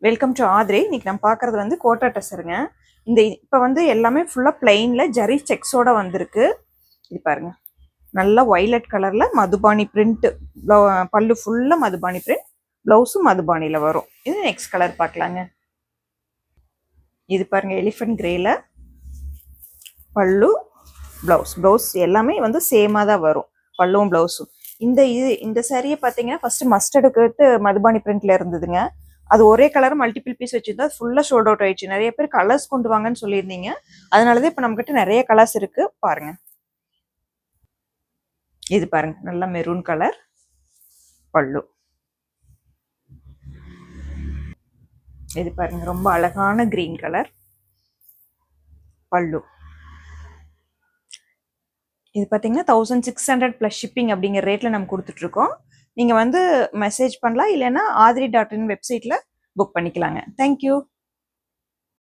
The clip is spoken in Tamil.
வெல்கம் டு ஆத்ரே. இன்னைக்கு நம்ம பார்க்குறது வந்து கோட்டா டெசருங்க. இப்போ வந்து எல்லாமே ஃபுல்லாக பிளெயினில் ஜரி செக்ஸோட வந்திருக்கு. இது பாருங்க, நல்லா ஒய்லட் கலரில் மதுபானி பிரிண்ட். பல்லு ஃபுல்லாக மதுபானி பிரிண்ட், ப்ளவுஸும் மதுபானியில் வரும். இது நெக்ஸ்ட் கலர் பார்க்கலாங்க. இது பாருங்க, எலிஃபென்ட் கிரேல பல்லு, ப்ளவுஸ் எல்லாமே வந்து சேமாக தான் வரும், பல்லுவும் ப்ளவுஸும். இந்த சாரியை பார்த்தீங்கன்னா ஃபர்ஸ்ட் மஸ்டர்டுக்கு மதுபானி பிரிண்ட்ல இருந்ததுங்க. அது ஒரே கலர் மல்டிபிள் பீஸ் வச்சுருந்தா ஃபுல்லாக ஷோல்ட் அவுட் ஆயிடுச்சு. நிறைய பேர் கலர்ஸ் கொண்டு வாங்கன்னு சொல்லியிருந்தீங்க. அதனாலதான் இப்போ நம்மகிட்ட நிறைய கலர்ஸ் இருக்கு. பாருங்க, இது பாருங்க, நல்லா மெரூன் கலர் பல்லு. இது பாருங்க, ரொம்ப அழகான கிரீன் கலர் பல்லு. இது பார்த்தீங்கன்னா 1600 + ஷிப்பிங் அப்படிங்கிற ரேட்ல நம்ம கொடுத்துட்டு இருக்கோம். நீங்க வந்து மெசேஜ் பண்ணலாம், இல்லைன்னா ஆத்ரி.in வெப்சைட்ல புக் பண்ணிக்கலாங்க. தேங்க்யூ.